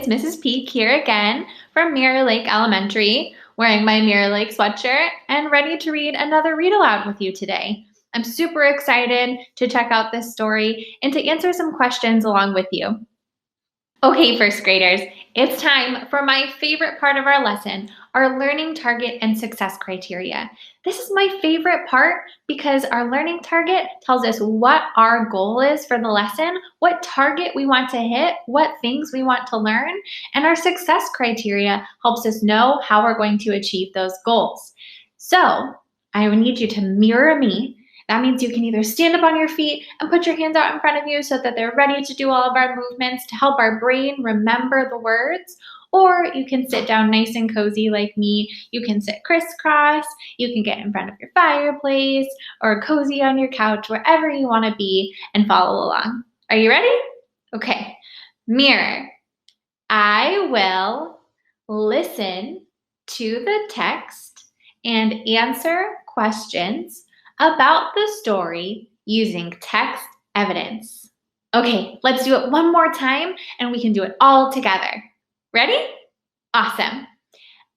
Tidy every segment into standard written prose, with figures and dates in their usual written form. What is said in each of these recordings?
it's Mrs. Peak here again from Mirror Lake Elementary, wearing my Mirror Lake sweatshirt and ready to read another read aloud with you today. I'm super excited to check out this story and to answer some questions along with you. Okay, first graders, it's time for my favorite part of our lesson, our learning target and success criteria. This is my favorite part because our learning target tells us what our goal is for the lesson, what target we want to hit, what things we want to learn, and our success criteria helps us know how we're going to achieve those goals. So I need you to mirror me. That means you can either stand up on your feet and put your hands out in front of you so that they're ready to do all of our movements to help our brain remember the words, or you can sit down nice and cozy like me. You can sit crisscross, you can get in front of your fireplace, or cozy on your couch, wherever you want to be, and follow along. Are you ready? Okay. Mirror. I will listen to the text and answer questions about the story using text evidence. Okay, let's do it one more time and we can do it all together. Ready? Awesome.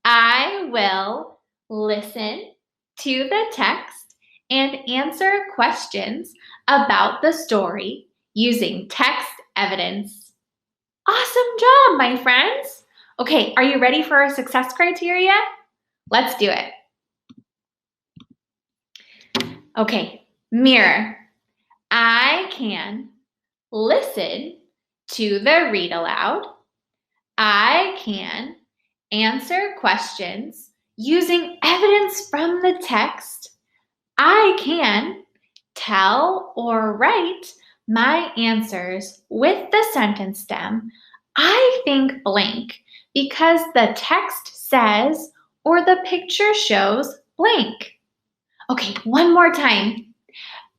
I will listen to the text and answer questions about the story using text evidence. Awesome job, my friends. Okay, are you ready for our success criteria? Let's do it. Okay, mirror. I can listen to the read aloud. I can answer questions using evidence from the text. I can tell or write my answers with the sentence stem. I think blank because the text says or the picture shows blank. Okay, one more time.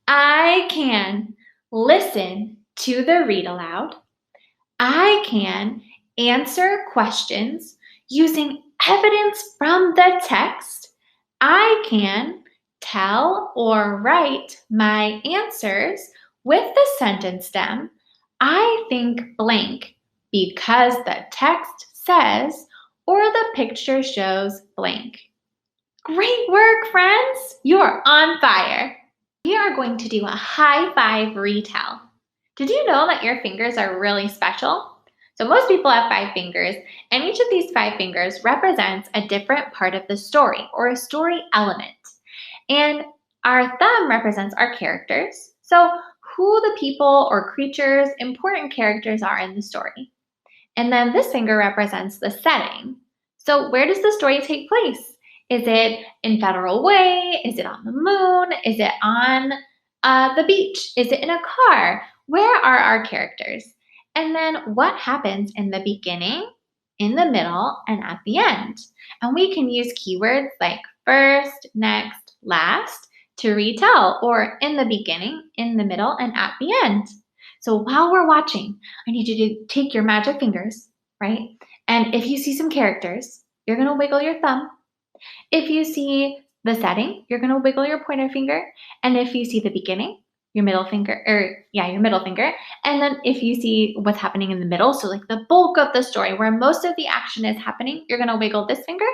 I can listen to the read aloud. I can answer questions using evidence from the text. I can tell or write my answers with the sentence stem. I think blank because the text says or the picture shows blank. Great work, friends! You are on fire. We are going to do a high five retell. Did you know that your fingers are really special? So most people have 5 fingers, and each of these 5 fingers represents a different part of the story or a story element. And our thumb represents our characters, so who the people or creatures, important characters are in the story. And then this finger represents the setting. So where does the story take place? Is it in Federal Way? Is it on the moon? Is it on the beach? Is it in a car? Where are our characters? And then what happens in the beginning, in the middle, and at the end? And we can use keywords like first, next, last to retell, or in the beginning, in the middle, and at the end. So while we're watching, I need you to take your magic fingers, right? And if you see some characters, you're going to wiggle your thumb. If you see the setting, you're going to wiggle your pointer finger. And if you see the beginning, your middle finger. And then if you see what's happening in the middle, so like the bulk of the story where most of the action is happening, you're going to wiggle this finger.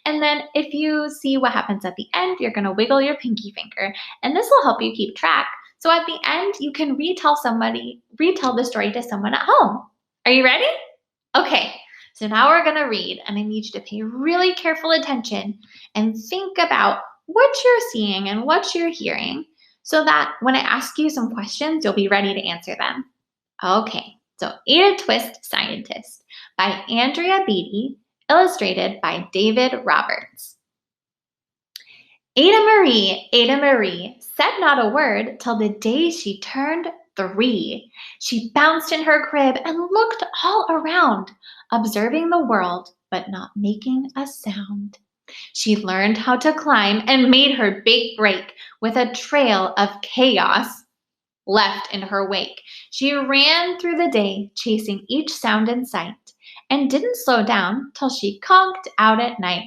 And then if you see what happens at the end, you're going to wiggle your pinky finger. And this will help you keep track. So at the end, you can retell the story to someone at home. Are you ready? Okay. So now we're going to read, and I need you to pay really careful attention and think about what you're seeing and what you're hearing so that when I ask you some questions, you'll be ready to answer them. Okay, so Ada Twist Scientist by Andrea Beatty, illustrated by David Roberts. Ada Marie, said not a word till the day she turned 3. She bounced in her crib and looked all around, observing the world, but not making a sound. She learned how to climb and made her big break with a trail of chaos left in her wake. She ran through the day, chasing each sound in sight, and didn't slow down till she conked out at night.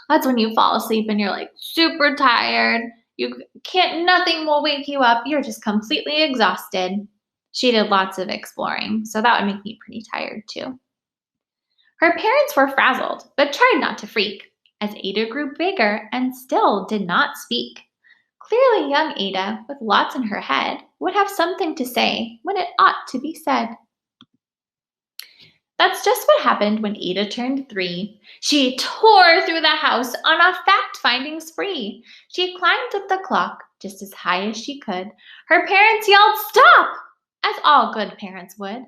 That's when you fall asleep and you're like super tired. Nothing will wake you up. You're just completely exhausted. She did lots of exploring, so that would make me pretty tired too. Her parents were frazzled, but tried not to freak, as Ada grew bigger and still did not speak. Clearly, young Ada, with lots in her head, would have something to say when it ought to be said. That's just what happened when Ada turned 3. She tore through the house on a fact-finding spree. She climbed up the clock just as high as she could. Her parents yelled, "Stop!" as all good parents would.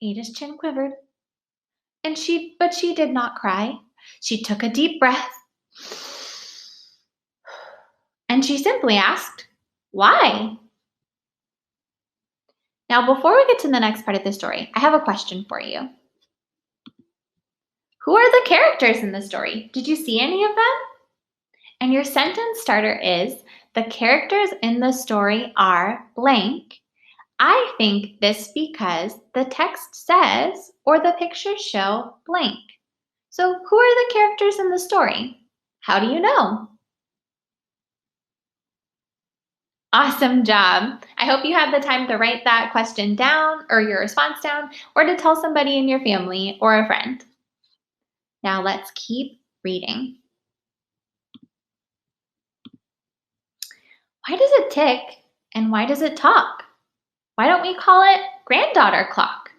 Ada's chin quivered, but she did not cry. She took a deep breath, and she simply asked, "Why?" Now, before we get to the next part of the story, I have a question for you. Who are the characters in the story? Did you see any of them? And your sentence starter is, the characters in the story are blank. I think this because the text says, or the pictures show blank. So who are the characters in the story? How do you know? Awesome job. I hope you had the time to write that question down or your response down, or to tell somebody in your family or a friend. Now let's keep reading. Why does it tick and why does it talk? Why don't we call it granddaughter clock?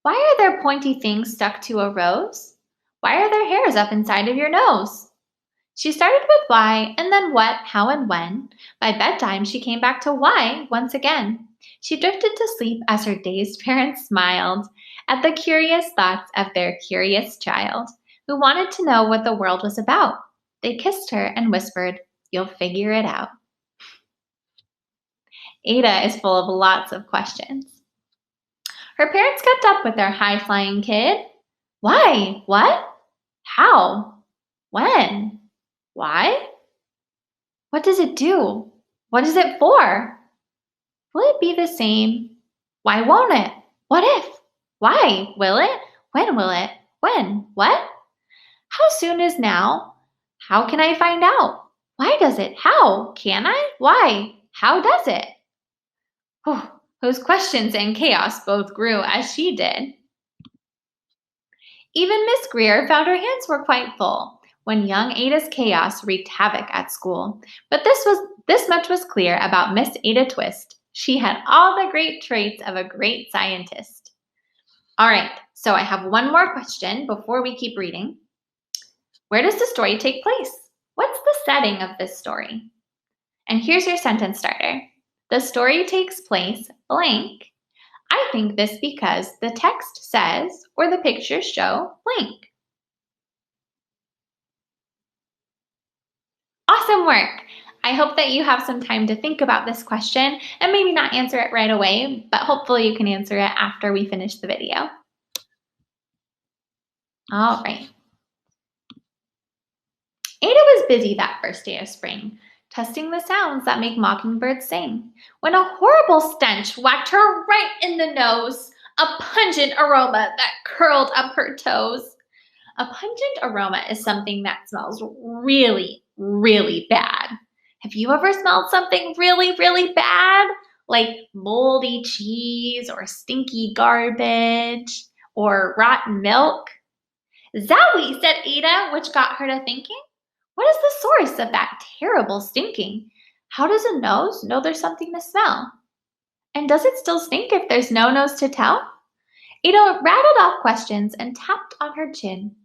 Why are there pointy things stuck to a rose? Why are there hairs up inside of your nose? She started with why and then what, how, and when. By bedtime, she came back to why once again. She drifted to sleep as her dazed parents smiled at the curious thoughts of their curious child, who wanted to know what the world was about. They kissed her and whispered, "You'll figure it out." Ada is full of lots of questions. Her parents kept up with their high-flying kid. Why? What? How? When? Why? What does it do? What is it for? Will it be the same? Why won't it? What if? Why? Will it? When will it? When? What? How soon is now? How can I find out? Why does it? How? Can I? Why? How does it? Whew, whose questions and chaos both grew as she did. Even Miss Greer found her hands were quite full when young Ada's chaos wreaked havoc at school. But this much was clear about Miss Ada Twist. She had all the great traits of a great scientist. All right, so I have one more question before we keep reading. Where does the story take place? What's the setting of this story? And here's your sentence starter. The story takes place blank. I think this because the text says, or the pictures show, blank. Awesome work. I hope that you have some time to think about this question and maybe not answer it right away, but hopefully you can answer it after we finish the video. All right. Ada was busy that first day of spring, testing the sounds that make mockingbirds sing, when a horrible stench whacked her right in the nose, a pungent aroma that curled up her toes. A pungent aroma is something that smells really, really bad. Have you ever smelled something really, really bad? Like moldy cheese or stinky garbage or rotten milk? Zowie, said Ada, which got her to thinking. What is the source of that terrible stinking? How does a nose know there's something to smell? And does it still stink if there's no nose to tell? Ada rattled off questions and tapped on her chin.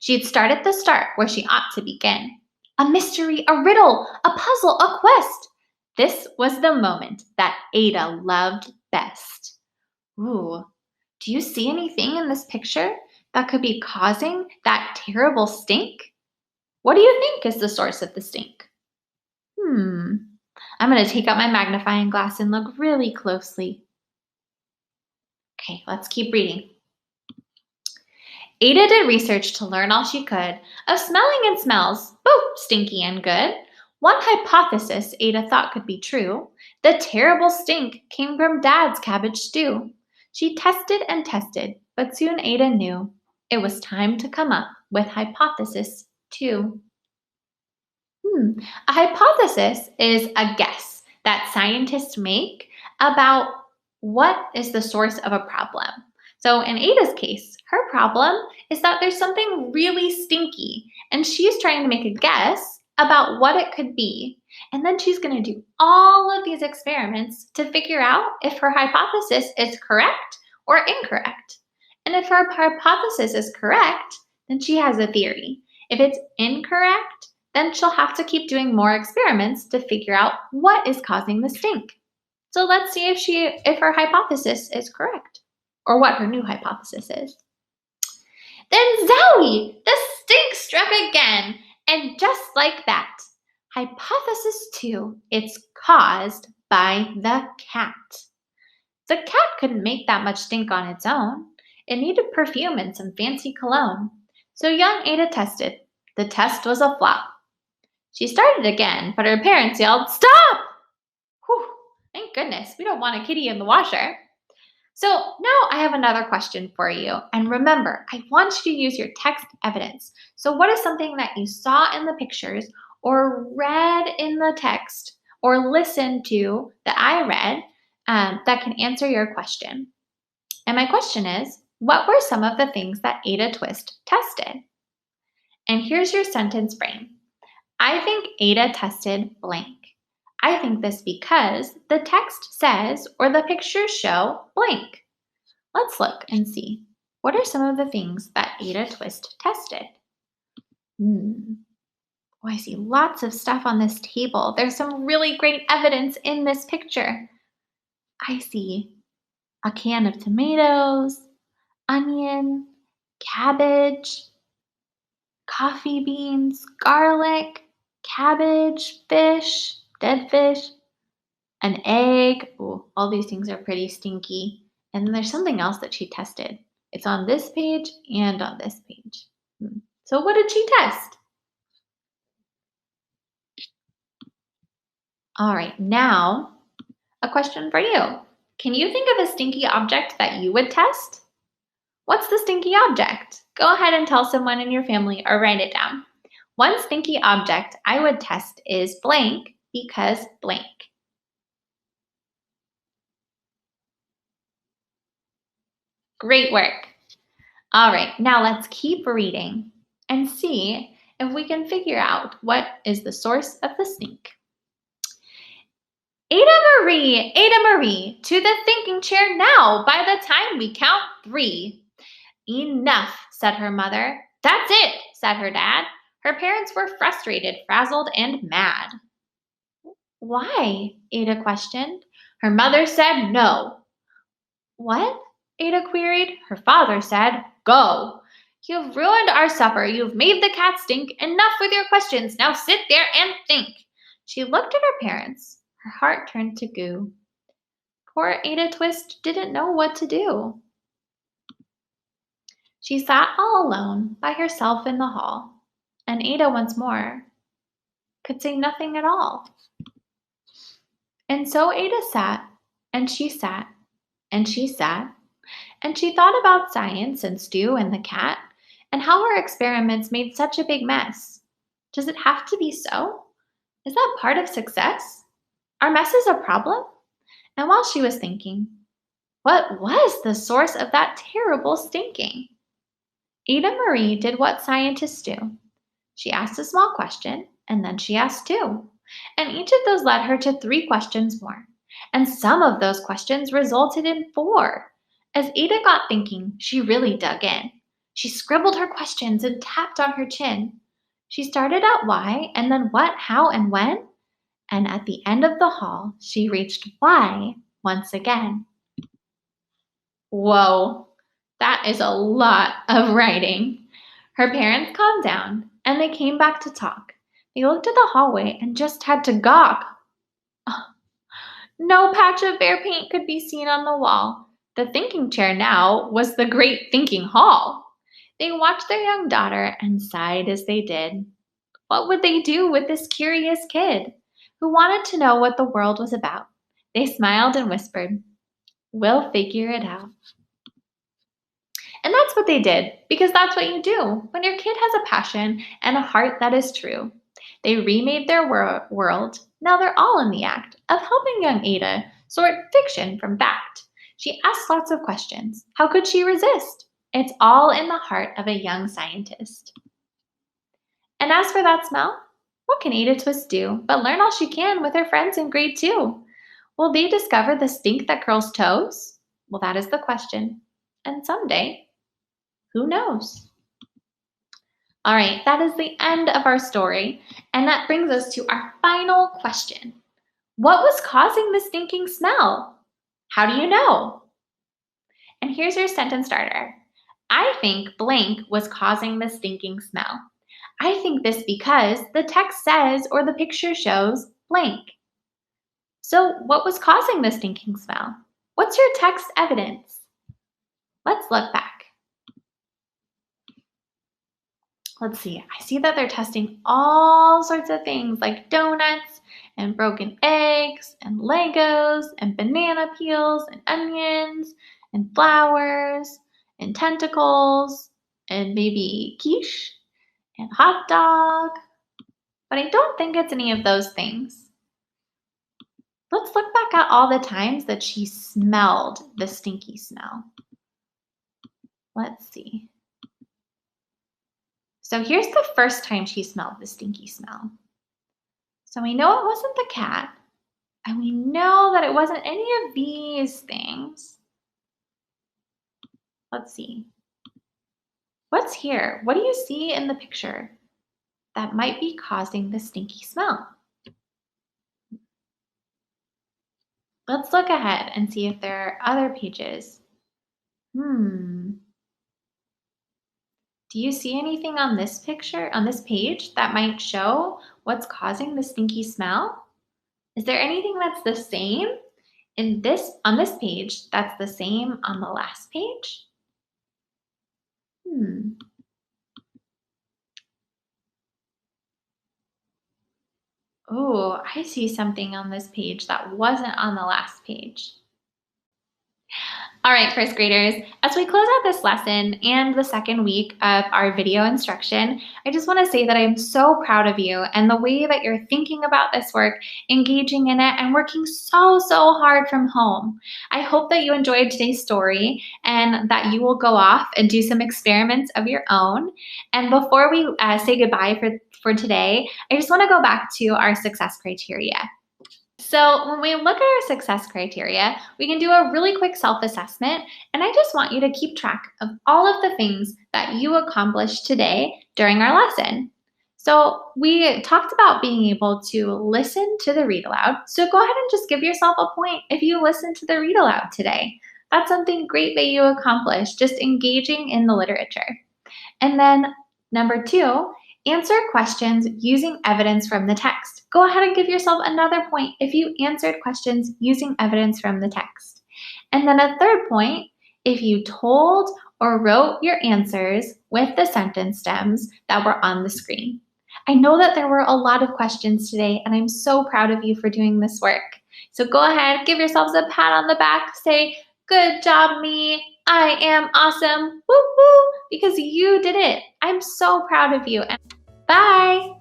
She'd start at the start where she ought to begin. A mystery, a riddle, a puzzle, a quest. This was the moment that Ada loved best. Ooh, do you see anything in this picture that could be causing that terrible stink? What do you think is the source of the stink? I'm going to take out my magnifying glass and look really closely. Okay, let's keep reading. Ada did research to learn all she could of smelling and smells, both stinky and good. One hypothesis Ada thought could be true. The terrible stink came from Dad's cabbage stew. She tested and tested, but soon Ada knew it was time to come up with hypothesis 2. A hypothesis is a guess that scientists make about what is the source of a problem. So in Ada's case, her problem is that there's something really stinky, and she's trying to make a guess about what it could be. And then she's going to do all of these experiments to figure out if her hypothesis is correct or incorrect. And if her hypothesis is correct, then she has a theory. If it's incorrect, then she'll have to keep doing more experiments to figure out what is causing the stink. So let's see if her hypothesis is correct, or what her new hypothesis is. Then Zowie, the stink struck again, and just like that. Hypothesis 2, it's caused by the cat. The cat couldn't make that much stink on its own. It needed perfume and some fancy cologne. So young Ada tested. The test was a flop. She started again, but her parents yelled, "Stop!" Whew, thank goodness, we don't want a kitty in the washer. So now I have another question for you. And remember, I want you to use your text evidence. So what is something that you saw in the pictures or read in the text or listened to that I read that can answer your question? And my question is, what were some of the things that Ada Twist tested? And here's your sentence frame. I think Ada tested blank. I think this because the text says or the pictures show blank. Let's look and see. What are some of the things that Ada Twist tested? Oh, I see lots of stuff on this table. There's some really great evidence in this picture. I see a can of tomatoes, onion, cabbage, coffee beans, garlic, cabbage, fish, dead fish, an egg. Ooh, all these things are pretty stinky. And then there's something else that she tested. It's on this page and on this page. So what did she test? All right, now a question for you. Can you think of a stinky object that you would test? What's the stinky object? Go ahead and tell someone in your family or write it down. One stinky object I would test is blank because blank. Great work. All right, now let's keep reading and see if we can figure out what is the source of the stink. Ada Marie, to the thinking chair now by the time we count 3. Enough, said her mother. That's it, said her dad. Her parents were frustrated, frazzled, and mad. Why? Ada questioned. Her mother said no. What? Ada queried. Her father said, go. You've ruined our supper. You've made the cat stink. Enough with your questions. Now sit there and think. She looked at her parents. Her heart turned to goo. Poor Ada Twist didn't know what to do. She sat all alone by herself in the hall, and Ada once more could say nothing at all. And so Ada sat, and she sat, and she sat, and she thought about science and Stu and the cat, and how her experiments made such a big mess. Does it have to be so? Is that part of success? Are messes a problem? And while she was thinking, what was the source of that terrible stinking? Ada Marie did what scientists do. She asked a small question, and then she asked 2. And each of those led her to 3 questions more. And some of those questions resulted in 4. As Ada got thinking, she really dug in. She scribbled her questions and tapped on her chin. She started at why, and then what, how, and when. And at the end of the hall, she reached why once again. Whoa, that is a lot of writing. Her parents calmed down, and they came back to talk. They looked at the hallway and just had to gawk. Oh, no patch of bare paint could be seen on the wall. The thinking chair now was the great thinking hall. They watched their young daughter and sighed as they did. What would they do with this curious kid who wanted to know what the world was about? They smiled and whispered, "We'll figure it out." And that's what they did, because that's what you do when your kid has a passion and a heart that is true. They remade their world. Now they're all in the act of helping young Ada sort fiction from fact. She asked lots of questions. How could she resist? It's all in the heart of a young scientist. And as for that smell, what can Ada Twist do but learn all she can with her friends in grade 2? Will they discover the stink that curls toes? Well, that is the question. And someday, who knows? All right, that is the end of our story. And that brings us to our final question. What was causing the stinking smell? How do you know? And here's your sentence starter. I think blank was causing the stinking smell. I think this because the text says or the picture shows blank. So what was causing the stinking smell? What's your text evidence? Let's look back. Let's see. I see that they're testing all sorts of things like donuts and broken eggs and Legos and banana peels and onions and flowers and tentacles and maybe quiche and hot dog. But I don't think it's any of those things. Let's look back at all the times that she smelled the stinky smell. Let's see. So here's the first time she smelled the stinky smell. So we know it wasn't the cat, and we know that it wasn't any of these things. Let's see. What's here? What do you see in the picture that might be causing the stinky smell? Let's look ahead and see if there are other pages. Do you see anything on this picture, on this page, that might show what's causing the stinky smell? Is there anything that's the same on this page that's the same on the last page? Oh, I see something on this page that wasn't on the last page. All right, first graders, as we close out this lesson and the second week of our video instruction, I just want to say that I am so proud of you and the way that you're thinking about this work, engaging in it, and working so hard from home. I hope that you enjoyed today's story and that you will go off and do some experiments of your own. And before we say goodbye for today, I just want to go back to our success criteria. So when we look at our success criteria, we can do a really quick self-assessment, and I just want you to keep track of all of the things that you accomplished today during our lesson. So we talked about being able to listen to the read aloud. So go ahead and just give yourself a point if you listened to the read aloud today. That's something great that you accomplished, just engaging in the literature. And then number 2, answer questions using evidence from the text. Go ahead and give yourself another point if you answered questions using evidence from the text. And then a third point, if you told or wrote your answers with the sentence stems that were on the screen. I know that there were a lot of questions today, and I'm so proud of you for doing this work. So go ahead, give yourselves a pat on the back, say, "Good job, me. I am awesome." Woo woo, because you did it. I'm so proud of you. And bye.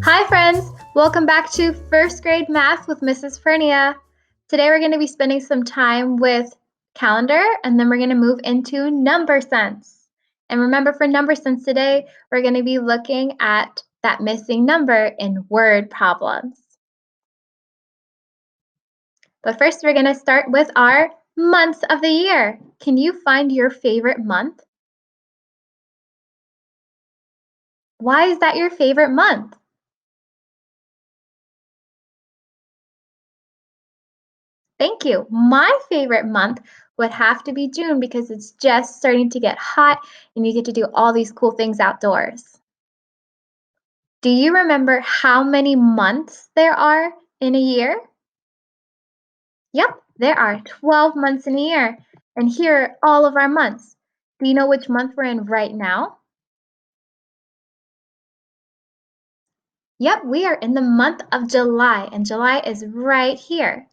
Hi friends, welcome back to first grade math with Mrs. Fernia. Today we're going to be spending some time with calendar, and then we're going to move into number sense. And remember, for number sense today, we're going to be looking at that missing number in word problems. But first we're going to start with our months of the year. Can you find your favorite month? Why is that your favorite month? Thank you. My favorite month would have to be June because it's just starting to get hot and you get to do all these cool things outdoors. Do you remember how many months there are in a year? Yep, there are 12 months in a year. And here are all of our months. Do you know which month we're in right now? Yep, we are in the month of July, and July is right here.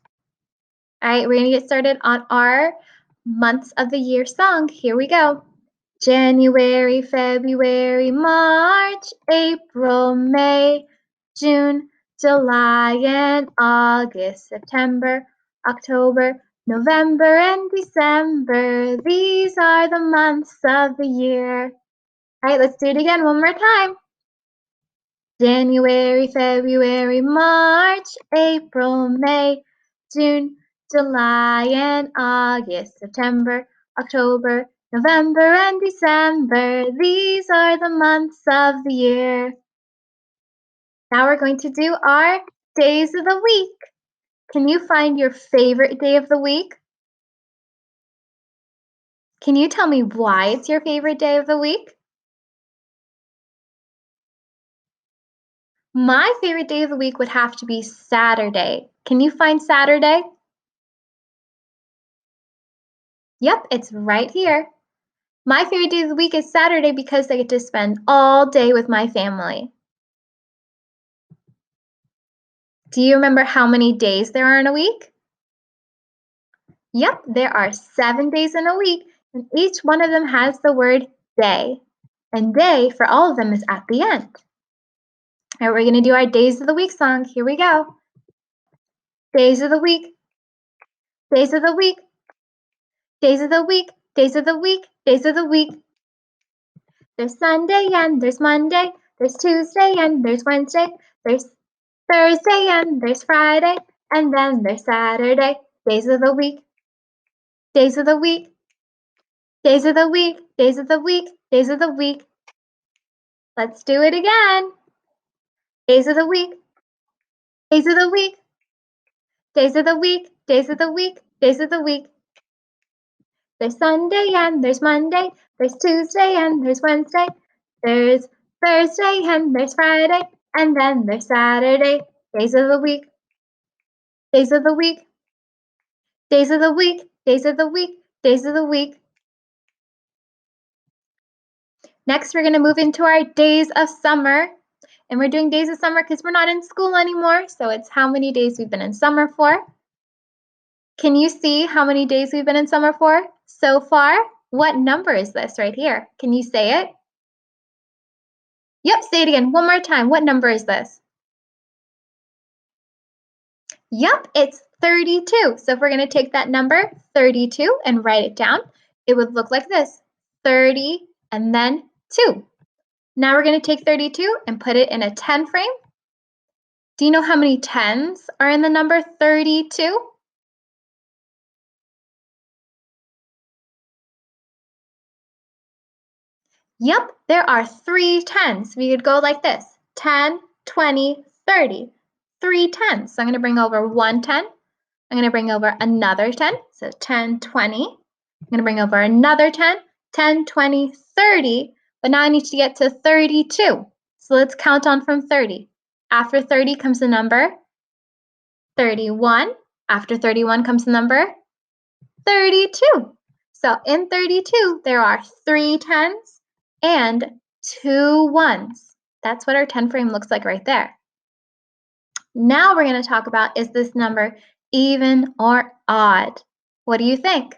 All right, we're going to get started on our months of the year song. Here we go. January, February, March, April, May, June, July, and August, September, October, November, and December. These are the months of the year. All right, let's do it again one more time. January, February, March, April, May, June, July, and August, September, October, November, and December. These are the months of the year. Now we're going to do our days of the week. Can you find your favorite day of the week? Can you tell me why it's your favorite day of the week? My favorite day of the week would have to be Saturday. Can you find Saturday? Yep, it's right here. My favorite day of the week is Saturday because I get to spend all day with my family. Do you remember how many days there are in a week? Yep, there are 7 days in a week, and each one of them has the word day. And day for all of them is at the end. All right, we're going to do our Days of the Week song. Here we go. Days of the week, days of the week, days of the week, days of the week, days of the week. There's Sunday and there's Monday, there's Tuesday and there's Wednesday, there's Thursday and there's Friday, and then there's Saturday. Days of the week, days of the week, days of the week, days of the week, days of the week. Let's do it again. Days of the week, days of the week, days of the week, days of the week, days of the week. There's Sunday and there's Monday, there's Tuesday and there's Wednesday, there's Thursday and there's Friday, and then there's Saturday. Days of the week, days of the week, days of the week, days of the week, days of the week. Next, we're going to move into our days of summer. And we're doing days of summer because we're not in school anymore. So it's how many days we've been in summer for. Can you see how many days we've been in summer for so far? What number is this right here? Can you say it? Yep, say it again one more time. What number is this? Yep, it's 32. So if we're going to take that number 32 and write it down, it would look like this. 30 and then 2. Now we're going to take 32 and put it in a 10 frame. Do you know how many tens are in the number 32? Yep, there are 3 tens. We could go like this. 10, 20, 30. 3 tens. So I'm going to bring over 1 10. I'm going to bring over another 10. So 10, 20. I'm going to bring over another 10. 10, 20, 30. But now I need to get to 32. So let's count on from 30. After 30 comes the number 31. After 31 comes the number 32. So in 32, there are 3 tens and 2 ones. That's what our 10 frame looks like right there. Now we're going to talk about, is this number even or odd? What do you think?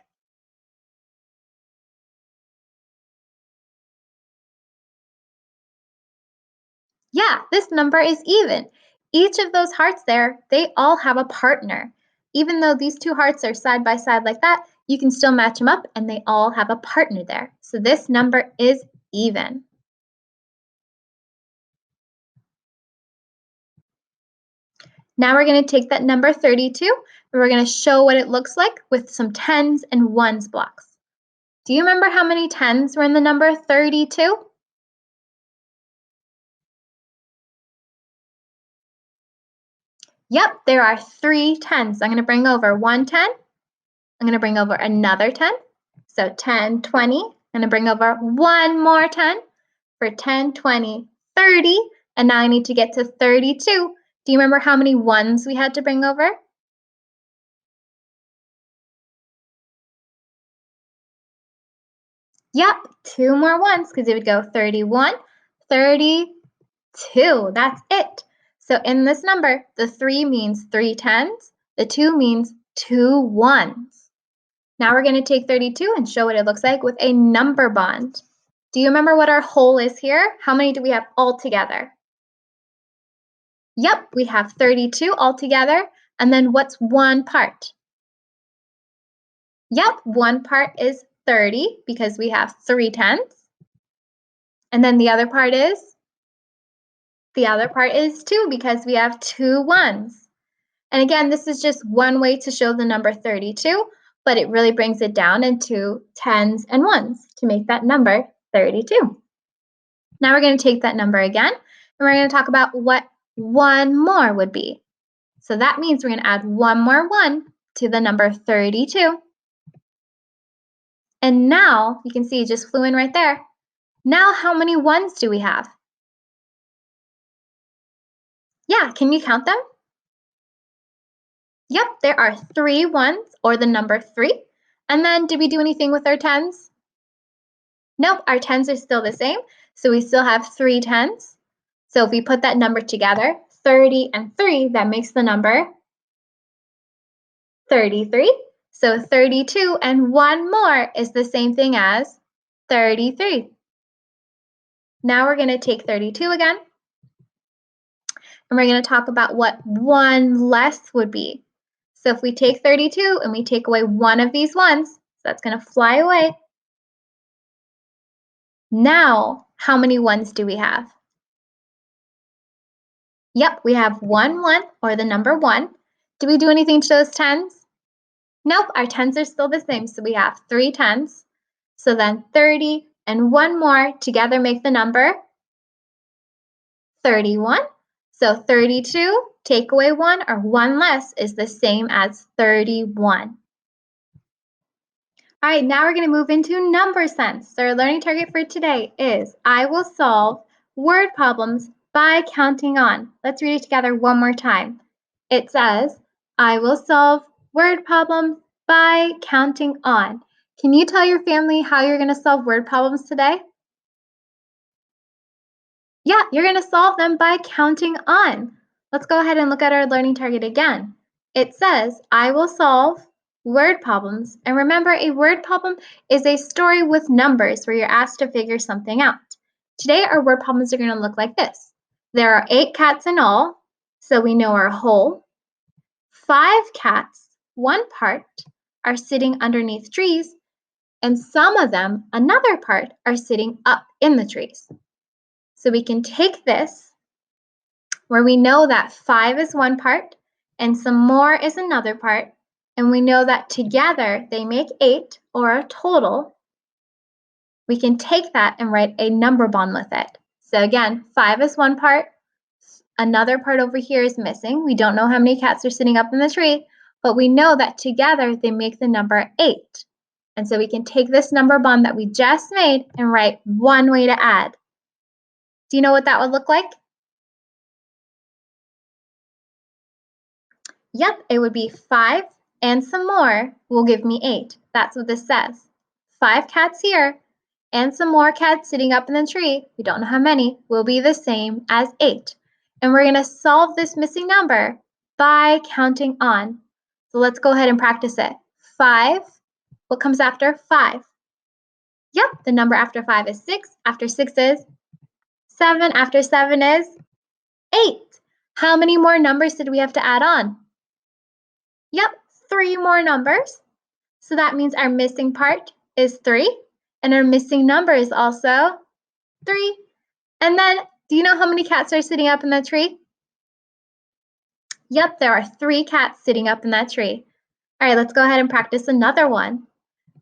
Yeah, this number is even. Each of those hearts there, they all have a partner. Even though these 2 hearts are side by side like that, you can still match them up and they all have a partner there. So this number is even. Now we're going to take that number 32 and we're going to show what it looks like with some tens and ones blocks. Do you remember how many tens were in the number 32? Yep, there are 3 10s. I'm going to bring over 1 10. I'm going to bring over another 10. So 10, 20. I'm going to bring over one more 10 for 10, 20, 30. And now I need to get to 32. Do you remember how many ones we had to bring over? Yep, 2 more ones because it would go 31, 32. That's it. So in this number, the 3 means 3 10s, the 2 means 2 ones. Now we're going to take 32 and show what it looks like with a number bond. Do you remember what our whole is here? How many do we have all together? Yep, we have 32 all together. And then what's one part? Yep, one part is 30 because we have 3 10s. And then the other part is? The other part is 2 because we have 2 ones. And again, this is just one way to show the number 32, but it really brings it down into 10s and 1s to make that number 32. Now we're going to take that number again, and we're going to talk about what one more would be. So that means we're going to add one more 1 to the number 32. And now, you can see it just flew in right there. Now how many 1s do we have? Yeah, can you count them? Yep, there are 3 1s, or the number 3. And then did we do anything with our 10s? Nope, our 10s are still the same. So we still have 3 10s. So if we put that number together, 30 and 3, that makes the number 33. So 32 and 1 more is the same thing as 33. Now we're going to take 32 again, and we're going to talk about what 1 less would be. So if we take 32 and we take away one of these 1s, so that's going to fly away. Now, how many 1s do we have? Yep, we have 1 1, or the number 1. Do we do anything to those 10s? Nope, our 10s are still the same, so we have 3 10s. So then 30 and 1 more together make the number 31. So 32, take away 1, or 1 less, is the same as 31. All right, now we're going to move into number sense. So our learning target for today is I will solve word problems by counting on. Let's read it together one more time. It says, I will solve word problems by counting on. Can you tell your family how you're going to solve word problems today? Yeah, you're going to solve them by counting on. Let's go ahead and look at our learning target again. It says, I will solve word problems. And remember, a word problem is a story with numbers where you're asked to figure something out. Today, our word problems are going to look like this. There are 8 cats in all, so we know our whole. 5 cats, one part, are sitting underneath trees, and some of them, another part, are sitting up in the trees. So we can take this, where we know that 5 is one part and some more is another part, and we know that together they make 8, or a total. We can take that and write a number bond with it. So again, 5 is one part, another part over here is missing. We don't know how many cats are sitting up in the tree, but we know that together they make the number 8. And so we can take this number bond that we just made and write one way to add. Do you know what that would look like? Yep, it would be 5 and some more will give me 8. That's what this says. 5 cats here and some more cats sitting up in the tree, we don't know how many, will be the same as 8. And we're going to solve this missing number by counting on. So let's go ahead and practice it. 5, what comes after 5? Yep, the number after 5 is 6. After 6 is 7. After 7 is 8. How many more numbers did we have to add on? Yep, 3 more numbers. So that means our missing part is 3, and our missing number is also 3. And then, do you know how many cats are sitting up in that tree? Yep, there are 3 cats sitting up in that tree. All right, let's go ahead and practice another one.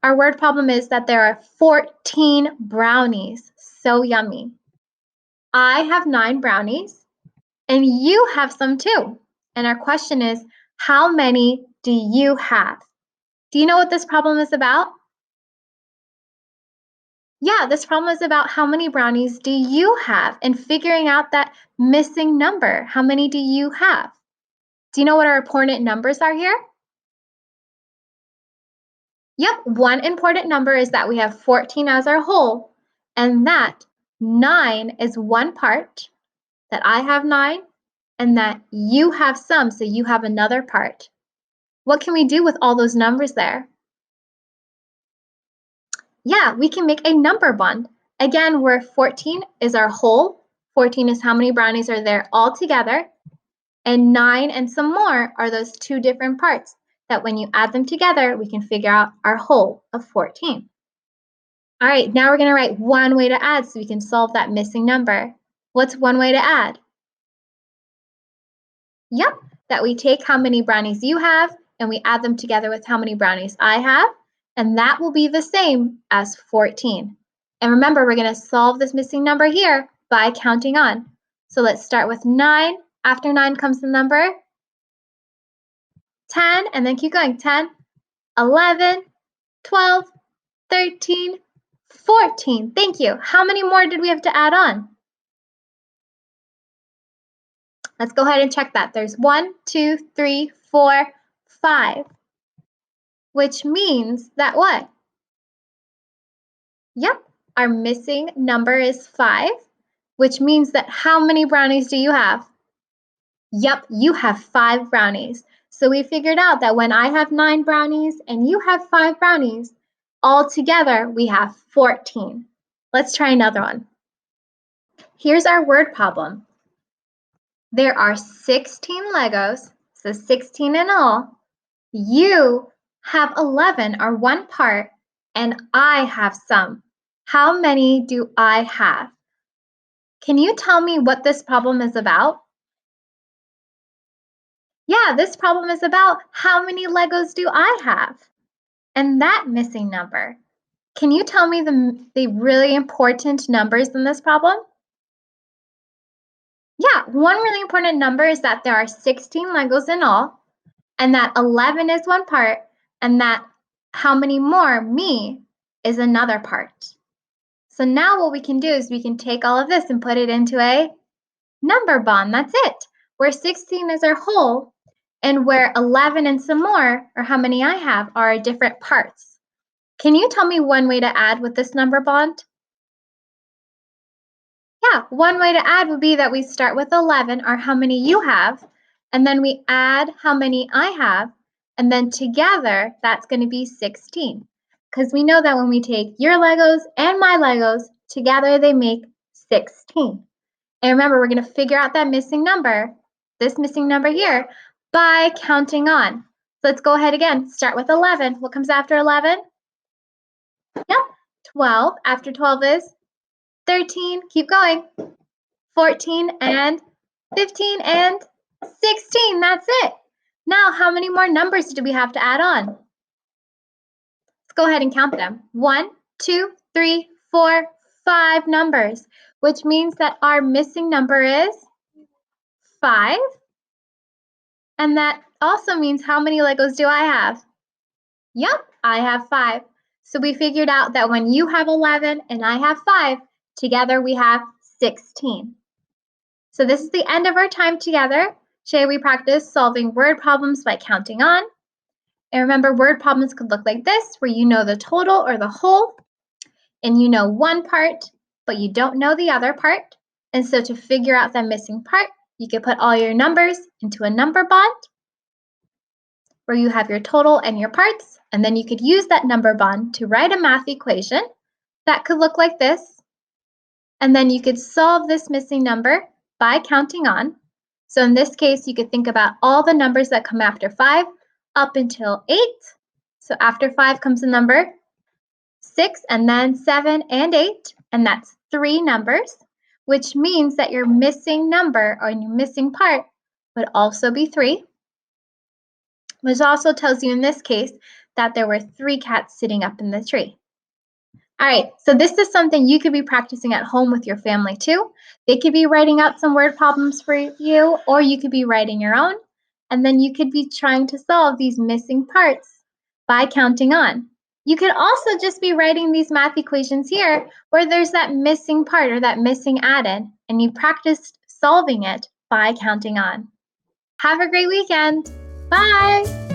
Our word problem is that there are 14 brownies. So yummy. I have 9 brownies, and you have some too. And our question is, how many do you have? Do you know what this problem is about? Yeah, this problem is about how many brownies do you have and figuring out that missing number. How many do you have? Do you know what our important numbers are here? Yep, one important number is that we have 14 as our whole, and that 9 is one part, that I have 9, and that you have some, so you have another part. What can we do with all those numbers there? Yeah, we can make a number bond. Again, where 14 is our whole, 14 is how many brownies are there all together, and 9 and some more are those two different parts that when you add them together, we can figure out our whole of 14. All right, now we're going to write one way to add so we can solve that missing number. What's one way to add? Yep, that we take how many brownies you have and we add them together with how many brownies I have, and that will be the same as 14. And remember, we're going to solve this missing number here by counting on. So let's start with 9. After 9 comes the number 10, and then keep going. 10, 11, 12, 13, 14. Thank you. How many more did we have to add on? Let's go ahead and check that. There's 1, 2, 3, 4, 5, which means that what? Yep, our missing number is 5, which means that how many brownies do you have? Yep, you have 5 brownies. So we figured out that when I have 9 brownies and you have 5 brownies, all together we have 14. Let's try another one. Here's our word problem. There are 16 Legos, so 16 in all. You have 11 or one part, and I have some. How many do I have? Can you tell me what this problem is about? Yeah, this problem is about how many Legos do I have? And that missing number. Can you tell me the really important numbers in this problem? Yeah, one really important number is that there are 16 Legos in all, and that 11 is one part, and that how many more, me, is another part. So now what we can do is we can take all of this and put it into a number bond. That's it. Where 16 is our whole, and where 11 and some more, or how many I have, are different parts. Can you tell me one way to add with this number bond? Yeah, one way to add would be that we start with 11, or how many you have, and then we add how many I have, and then together that's going to be 16. Because we know that when we take your Legos and my Legos, together they make 16. And remember, we're going to figure out that missing number, this missing number here, by counting on. So let's go ahead again. Start with 11. What comes after 11? Yep, 12. After 12 is 13. Keep going. 14 and 15 and 16. That's it. Now, how many more numbers do we have to add on? Let's go ahead and count them. 1, 2, 3, 4, 5 numbers, which means that our missing number is 5. And that also means how many Legos do I have? Yep, I have 5. So we figured out that when you have 11 and I have 5, together we have 16. So this is the end of our time together. Today we practiced solving word problems by counting on. And remember, word problems could look like this, where you know the total or the whole, and you know one part, but you don't know the other part. And so to figure out that missing part, you could put all your numbers into a number bond, where you have your total and your parts, and then you could use that number bond to write a math equation that could look like this. And then you could solve this missing number by counting on. So in this case, you could think about all the numbers that come after 5 up until 8. So after 5 comes the number 6, and then 7 and 8, and that's 3 numbers, which means that your missing number or your missing part would also be 3. Which also tells you in this case that there were 3 cats sitting up in the tree. All right, so this is something you could be practicing at home with your family too. They could be writing out some word problems for you, or you could be writing your own. and then you could be trying to solve these missing parts by counting on. You could also just be writing these math equations here where there's that missing part or that missing added, and you practiced solving it by counting on. Have a great weekend. Bye.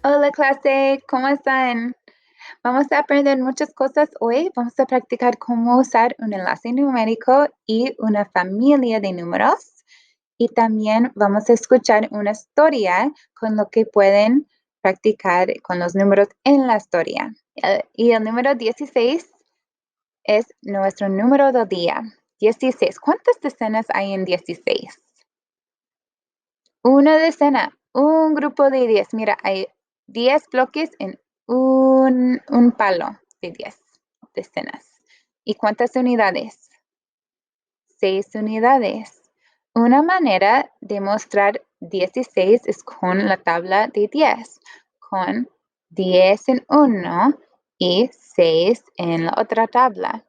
Hola clase, ¿cómo están? Vamos a aprender muchas cosas hoy. Vamos a practicar cómo usar un enlace numérico y una familia de números. Y también vamos a escuchar una historia con lo que pueden practicar con los números en la historia. Y el número 16 es nuestro número del día. 16. ¿Cuántas decenas hay en 16? Una decena, un grupo de 10. Mira, hay 10 bloques en un palo de 10. decenas. ¿Y cuántas unidades? 6 unidades. Una manera de mostrar 16 es con la tabla de 10, con 10 en uno y 6 en la otra tabla.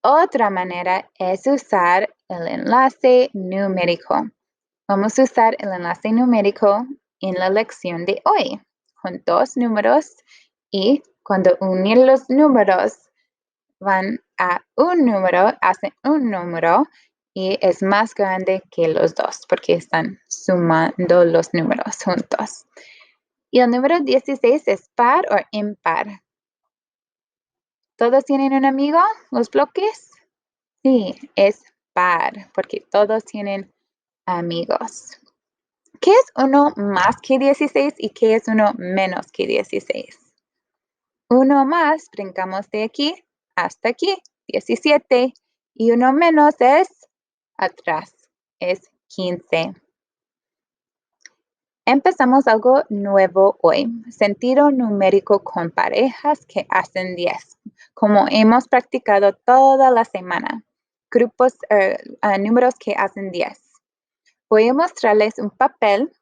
Otra manera es usar el enlace numérico. Vamos a usar el enlace numérico en la lección de hoy, con 2 números, y cuando unir los números van a un número, hacen un número y es más grande que los dos porque están sumando los números juntos. ¿Y el número 16 es par o impar? ¿Todos tienen un amigo, los bloques? Sí, es par porque todos tienen amigos. ¿Qué es uno más que 16 y qué es uno menos que 16? Uno más, brincamos de aquí hasta aquí, 17. Y uno menos es atrás, es 15. Empezamos algo nuevo hoy, sentido numérico con parejas que hacen 10, como hemos practicado toda la semana. Grupos, números que hacen 10. Voy a mostrarles un papel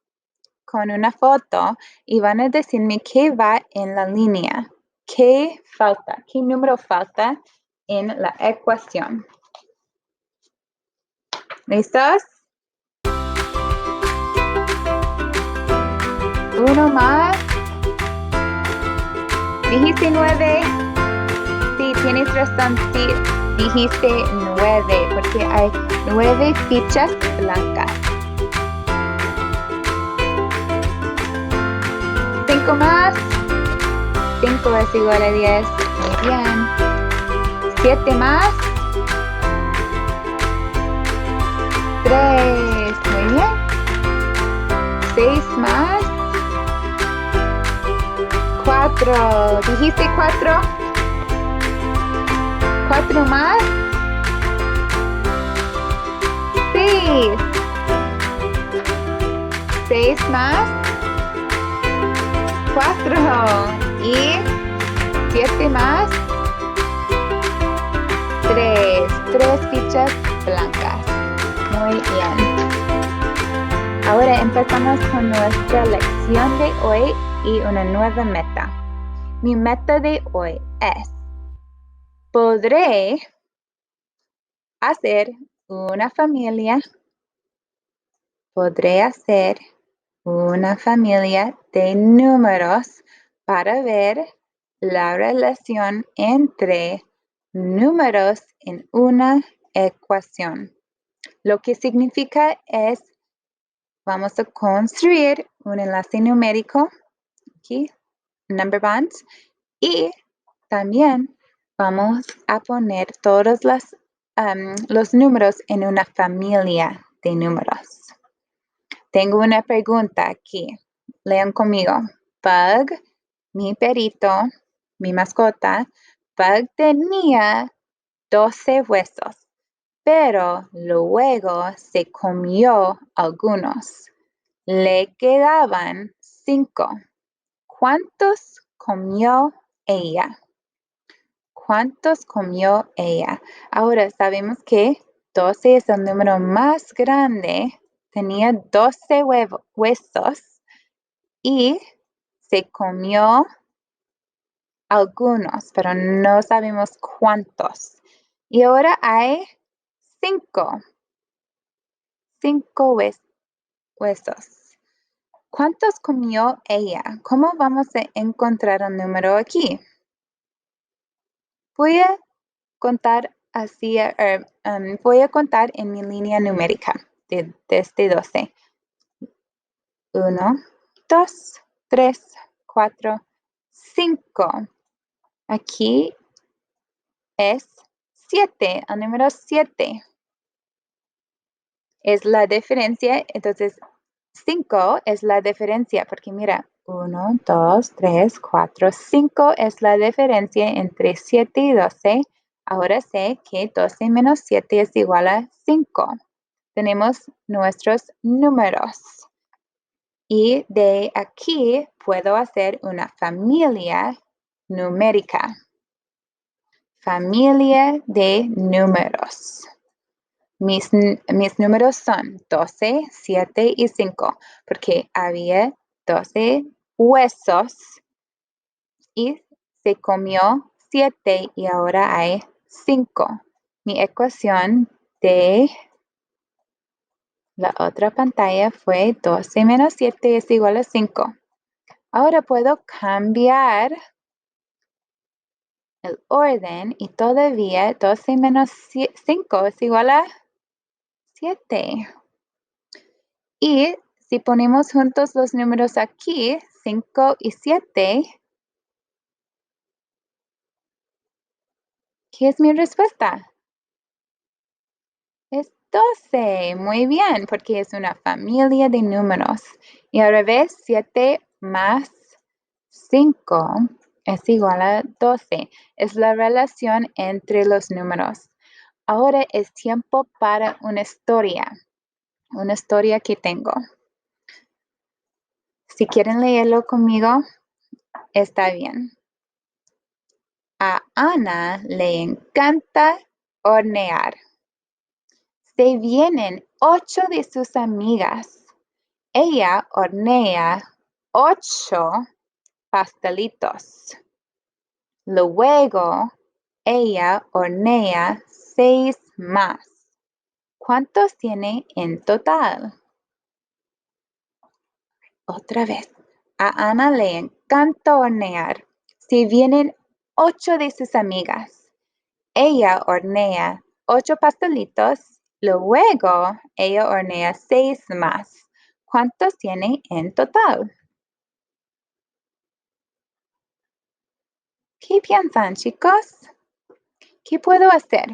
con una foto y van a decirme qué va en la línea. ¿Qué falta? ¿Qué número falta en la ecuación? ¿Listos? Uno más. ¿Dijiste 9? Sí, tienes razón. Sí, dijiste 9 porque hay 9 fichas blancas. 5 más. 5 es igual a 10. Muy bien. 7 más. 3. Muy bien. 6 más. 4. ¿Dijiste 4? 4 más. 6. 6 más. 4. Y 7 más. 3. 3 fichas blancas. Muy bien. Ahora empezamos con nuestra lección de hoy y una nueva meta. Mi meta de hoy es: podré hacer una familia. Podré hacer una familia de números para ver la relación entre números en una ecuación. Lo que significa es, vamos a construir un enlace numérico, aquí, number bonds, y también vamos a poner todos los números en una familia de números. Tengo una pregunta aquí. Lean conmigo. Bug, mi perito, mi mascota, Bug tenía 12 huesos, pero luego se comió algunos. Le quedaban 5. ¿Cuántos comió ella? ¿Cuántos comió ella? Ahora sabemos que 12 es el número más grande. Tenía 12 huesos y se comió algunos, pero no sabemos cuántos. Y ahora hay 5. 5 huesos. ¿Cuántos comió ella? ¿Cómo vamos a encontrar el número aquí? Voy a contar así, voy a contar en mi línea numérica desde 12. 1, 2, 3, 4, 5. Aquí es 7, el número 7. Es la diferencia, entonces 5 es la diferencia, porque mira, 1, 2, 3, 4, 5 es la diferencia entre 7 y 12. Ahora sé que 12 menos 7 es igual a 5. Tenemos nuestros números. Y de aquí puedo hacer una familia numérica. familia de números. Mis números son 12, 7 y 5, porque había 12 huesos y se comió 7 y ahora hay 5. Mi ecuación de la otra pantalla fue 12 menos 7 es igual a 5. Ahora puedo cambiar el orden y todavía 12 menos 5 es igual a 7. Y si ponemos juntos los números aquí, 5 y 7, ¿qué es mi respuesta? Es 12. Muy bien, porque es una familia de números. Y al revés, 7 más 5 es igual a 12. Es la relación entre los números. Ahora es tiempo para una historia que tengo. Si quieren leerlo conmigo, está bien. A Ana le encanta hornear. Se vienen 8 de sus amigas. Ella hornea 8 pastelitos. Luego, ella hornea 6 más. ¿Cuántos tiene en total? Otra vez. A Ana le encanta hornear. Si vienen 8 de sus amigas. Ella hornea 8 pastelitos. Luego, ella hornea 6 más. ¿Cuántos tiene en total? ¿Qué piensan, chicos? ¿Qué puedo hacer?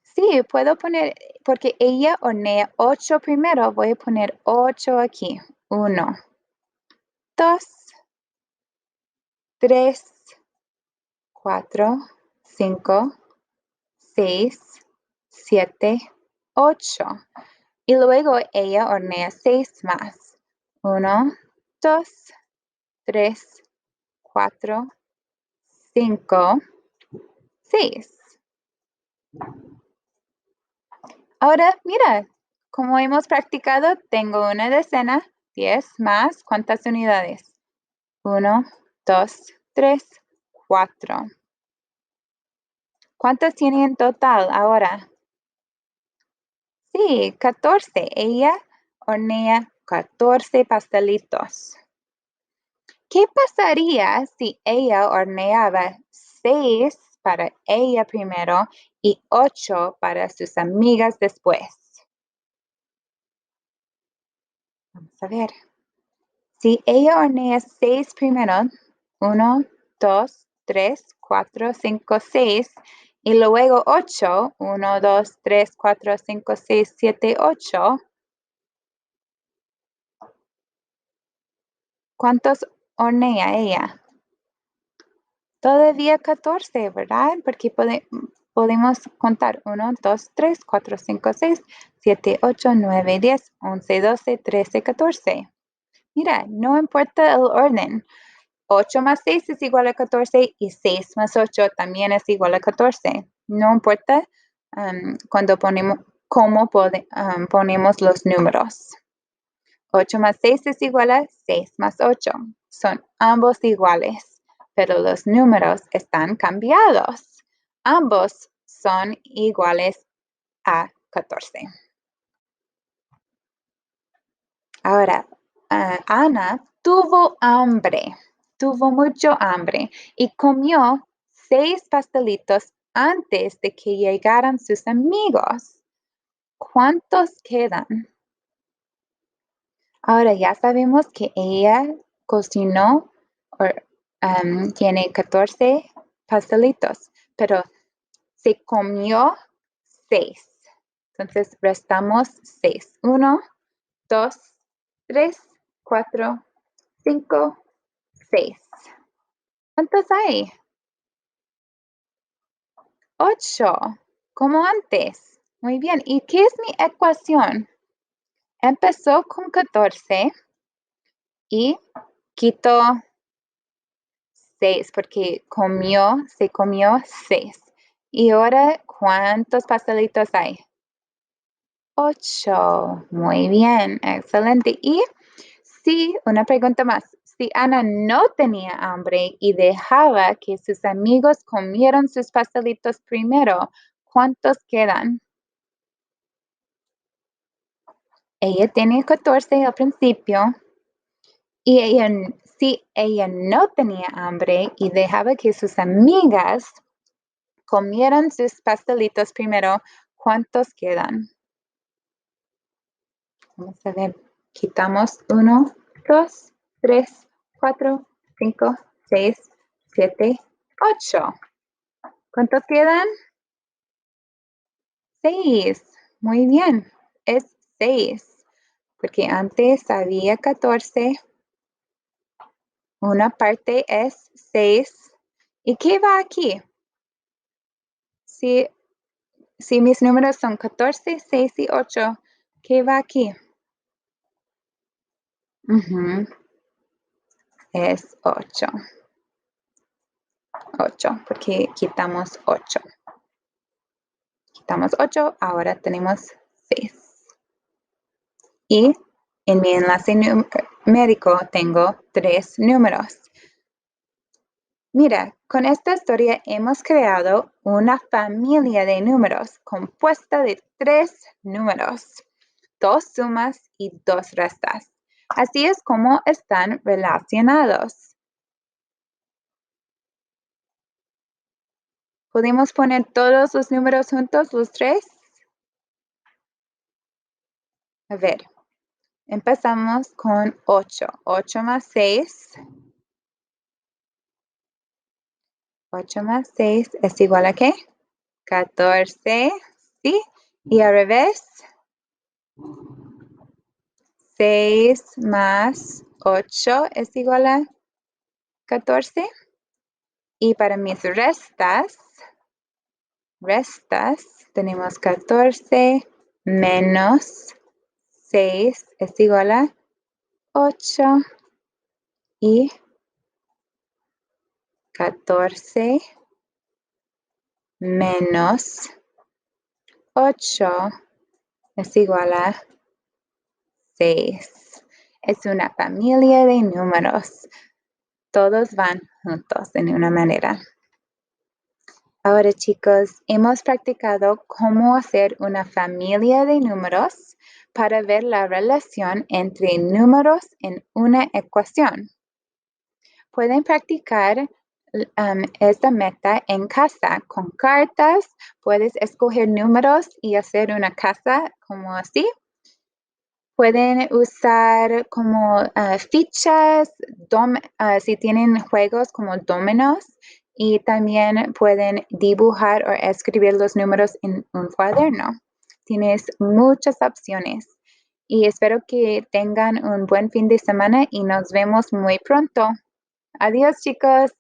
Sí, puedo poner, porque ella hornea 8 primero, voy a poner 8 aquí. 1, 2, 3, 4, 5, 6, 7, 8. Y luego ella hornea 6 más. 1, 2, 3, 4, 5, 6. Ahora, mira, como hemos practicado, tengo una decena, 10 más, ¿cuántas unidades? 1, 2, 3, 4. ¿Cuántas tiene en total ahora? Sí, 14. Ella hornea 14 pastelitos. ¿Qué pasaría si ella horneaba 6 para ella primero y 8 para sus amigas después? Vamos a ver. Si ella hornea 6 primero, 1, 2, 3, 4, 5, 6, y luego 8, 1, 2, 3, 4, 5, 6, 7, 8, ¿cuántos hornea ella? Todavía 14, ¿verdad? Porque podemos contar 1, 2, 3, 4, 5, 6, 7, 8, 9, 10, 11, 12, 13, 14. Mira, no importa el orden. 8 más 6 es igual a 14 y 6 más 8 también es igual a 14. No importa cuando cómo ponemos los números. 8 más 6 es igual a 6 más 8. Son ambos iguales, pero los números están cambiados. Ambos son iguales a 14. Ahora, Ana tuvo hambre, tuvo mucho hambre y comió 6 pastelitos antes de que llegaran sus amigos. ¿Cuántos quedan? Ahora ya sabemos que ella cocinó, tiene 14 pastelitos, pero se comió 6. Entonces restamos 6. 1, 2, 3, 4, 5, 6. ¿Cuántos hay? 8, como antes. Muy bien. ¿Y qué es mi ecuación? Empezó con 14 y quito 6 porque se comió 6. Y ahora, ¿cuántos pastelitos hay? 8. Muy bien, excelente. Y sí, una pregunta más. Si Ana no tenía hambre y dejaba que sus amigos comieran sus pastelitos primero, ¿cuántos quedan? Ella tenía 14 al principio y si ella no tenía hambre y dejaba que sus amigas comieran sus pastelitos primero, ¿cuántos quedan? Vamos a ver. Quitamos 1, 2, 3, 4, 5, 6, 7, 8. ¿Cuántos quedan? 6. Muy bien. Es 6. Porque antes había 14. Una parte es 6. ¿Y qué va aquí? Si mis números son 14, 6 y 8, ¿qué va aquí? Es 8. 8, porque quitamos 8. Quitamos 8, ahora tenemos 6. Y en mi enlace numérico tengo 3 números. Mira, con esta historia hemos creado una familia de números compuesta de 3 números, 2 sumas y 2 restas. Así es como están relacionados. ¿Podemos poner todos los números juntos, los 3? A ver, empezamos con 8. 8 más 6. 8 más 6 es igual a ¿qué? 14, ¿sí? Y al revés, 6 más 8 es igual a 14. Y para mis restas, tenemos 14 menos 6 es igual a 8 y 14 menos 8 es igual a 6. Es una familia de números. Todos van juntos en una manera. Ahora, chicos, hemos practicado cómo hacer una familia de números para ver la relación entre números en una ecuación. Pueden practicar esta meta en casa con cartas. Puedes escoger números y hacer una casa como así. Pueden usar como fichas, si tienen juegos como dominos, y también pueden dibujar o escribir los números en un cuaderno. Tienes muchas opciones y espero que tengan un buen fin de semana y nos vemos muy pronto. Adiós, chicos.